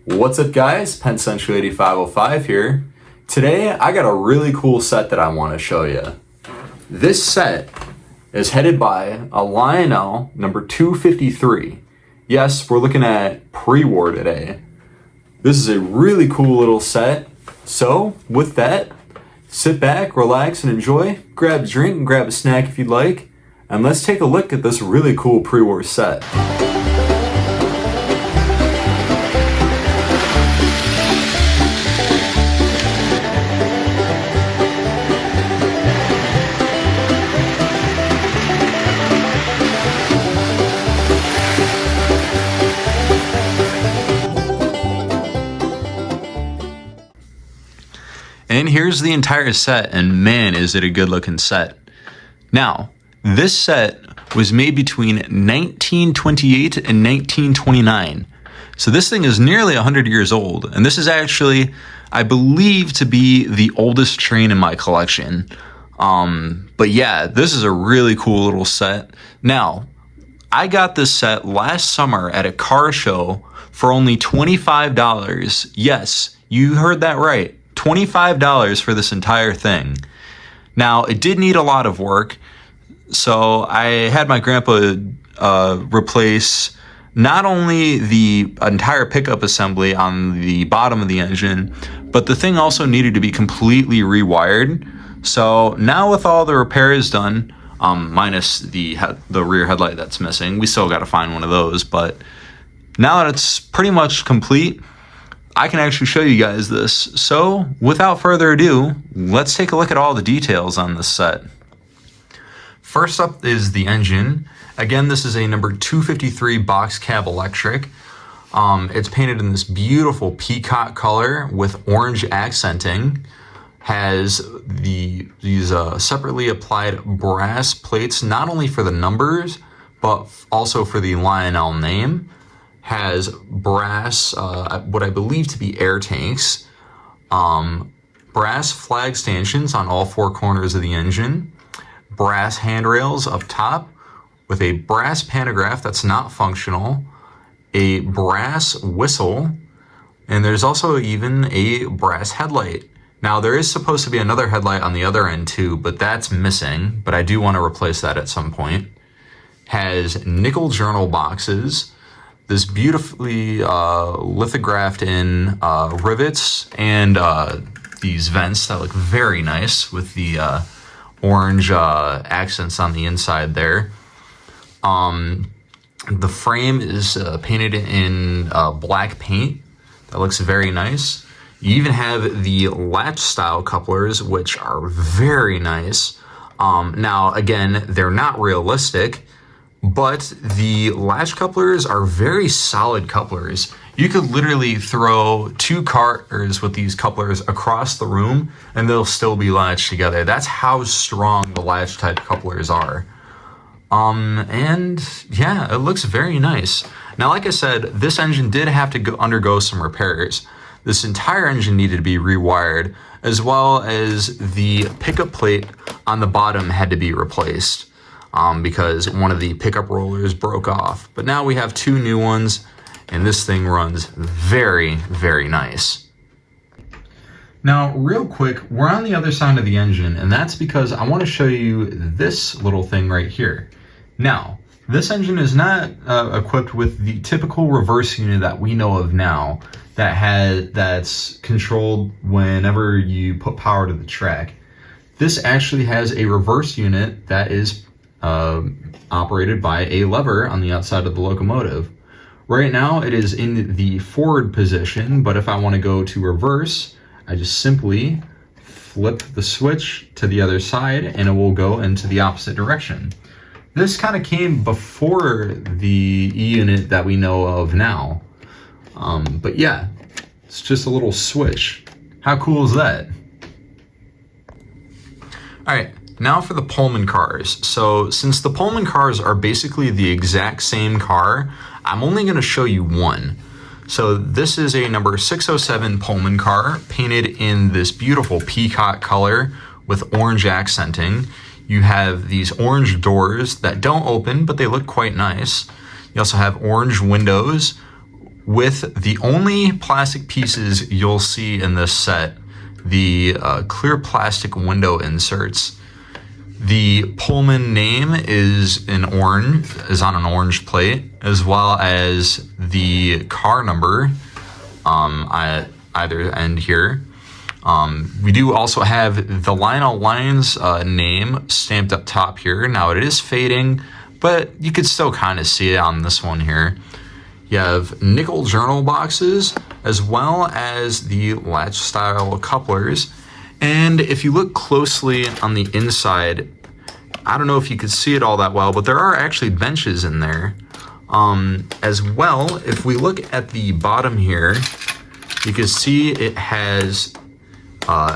What's up guys, PennCentral8505 here. Today I got a really cool set that I want to show you. This set is headed by a Lionel number 253. Yes, we're looking at pre-war today. This is a really cool little set. So with that, sit back, relax and enjoy. Grab a drink and grab a snack if you'd like. And let's take a look at this really cool pre-war set. And here's the entire set, and man, is it a good looking set. Now, this set was made between 1928 and 1929. So this thing is nearly 100 years old, and this is actually, I believe, to be the oldest train in my collection. But yeah, this is a really cool little set. Now, I got this set last summer at a car show for only $25. Yes, you heard that right. $25 for this entire thing. Now, it did need a lot of work, so I had my grandpa replace not only the entire pickup assembly on the bottom of the engine, but the thing also needed to be completely rewired. So now with all the repairs done, minus the rear headlight that's missing, we still got to find one of those, but now that it's pretty much complete, I can actually show you guys this. So without further ado, let's take a look at all the details on this set. First up is the engine. Again, this is a number 253 box cab electric. It's painted in this beautiful peacock color with orange accenting. Has these separately applied brass plates, not only for the numbers, but also for the Lionel name. Has brass, what I believe to be air tanks, brass flag stanchions on all four corners of the engine, brass handrails up top with a brass pantograph that's not functional, a brass whistle, and there's also even a brass headlight. Now there is supposed to be another headlight on the other end too, but that's missing, but I do want to replace that at some point. Has nickel journal boxes, this beautifully lithographed in rivets and these vents that look very nice with the orange accents on the inside there. The frame is painted in black paint that looks very nice. You even have the latch style couplers, which are very nice. Now again, they're not realistic, but the latch couplers are very solid couplers. You could literally throw two cars with these couplers across the room and they'll still be latched together. That's how strong the latch type couplers are. And yeah, it looks very nice. Now, like I said, this engine did have to undergo some repairs. This entire engine needed to be rewired, as well as the pickup plate on the bottom had to be replaced. Because one of the pickup rollers broke off. But now we have two new ones, and this thing runs very, very nice. Now, real quick, we're on the other side of the engine, and that's because I want to show you this little thing right here. Now, this engine is not equipped with the typical reverse unit that we know of now, that's controlled whenever you put power to the track. This actually has a reverse unit that is operated by a lever on the outside of the locomotive. Right now it is in the forward position, but if I want to go to reverse, I just simply flip the switch to the other side and it will go into the opposite direction. This kind of came before the E-unit that we know of now. But yeah, it's just a little switch. How cool is that? All right. Now for the Pullman Cars. So since the Pullman Cars are basically the exact same car, I'm only going to show you one. So this is a number 607 Pullman car painted in this beautiful peacock color with orange accenting. You have these orange doors that don't open, but they look quite nice. You also have orange windows with the only plastic pieces you'll see in this set, the clear plastic window inserts. The Pullman name is on an orange plate, as well as the car number at either end here. We do also have the Lionel Lions name stamped up top here. Now it is fading, but you could still kind of see it on this one here. You have nickel journal boxes, as well as the latch style couplers. And if you look closely on the inside, I don't know if you could see it all that well, but there are actually benches in there. As well, if we look at the bottom here, you can see it has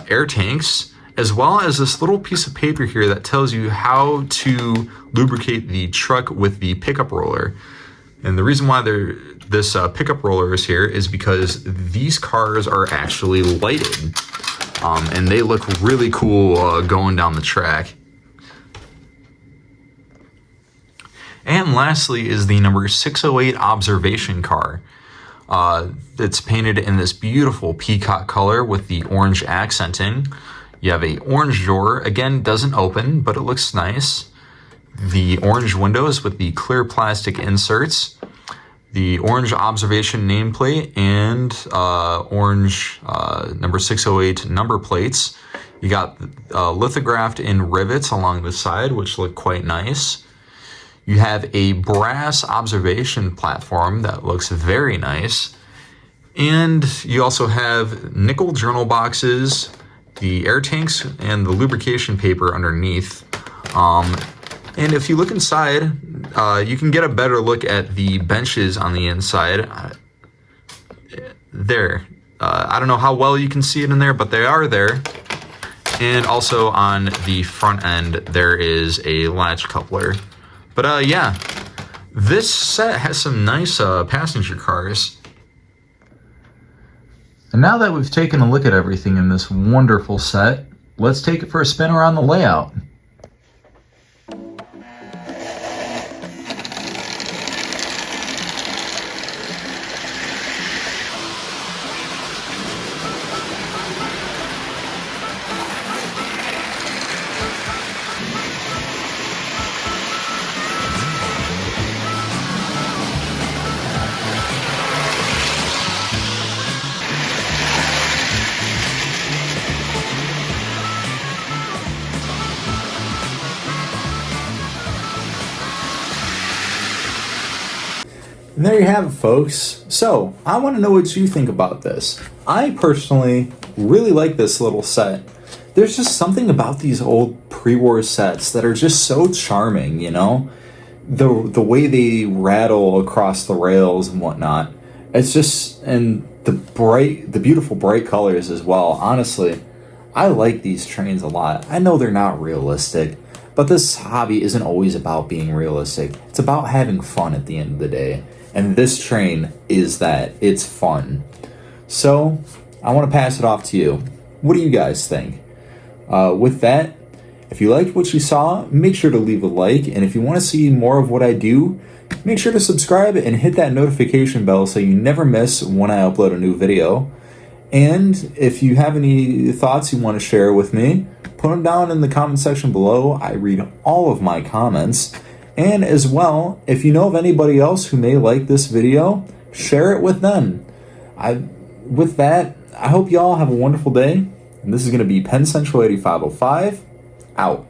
air tanks, as well as this little piece of paper here that tells you how to lubricate the truck with the pickup roller. And the reason why this pickup roller is here is because these cars are actually lighted, and they look really cool going down the track. And lastly is the number 608 observation car. It's painted in this beautiful peacock color with the orange accenting. You have a orange door, again, doesn't open, but it looks nice. The orange windows with the clear plastic inserts, the orange observation nameplate, and orange number 608 number plates. You got lithographed in rivets along the side, which look quite nice. You have a brass observation platform that looks very nice. And you also have nickel journal boxes, the air tanks, and the lubrication paper underneath. And if you look inside, you can get a better look at the benches on the inside. There. I don't know how well you can see it in there, but they are there. And also on the front end, there is a latch coupler. But yeah, this set has some nice passenger cars. And now that we've taken a look at everything in this wonderful set, let's take it for a spin around the layout. And there you have it, folks. So, I want to know what you think about this. I personally really like this little set. There's just something about these old pre-war sets that are just so charming, you know? The way they rattle across the rails and whatnot. It's just, and the beautiful bright colors as well. Honestly, I like these trains a lot. I know they're not realistic, but this hobby isn't always about being realistic. It's about having fun at the end of the day. And this train is that. It's fun. So, I want to pass it off to you. What do you guys think? With that, if you liked what you saw, make sure to leave a like. And if you want to see more of what I do, make sure to subscribe and hit that notification bell so you never miss when I upload a new video. And if you have any thoughts you want to share with me, put them down in the comment section below. I read all of my comments. And as well, if you know of anybody else who may like this video, share it with them. With that, I hope you all have a wonderful day. And this is going to be Penn Central 8505, out.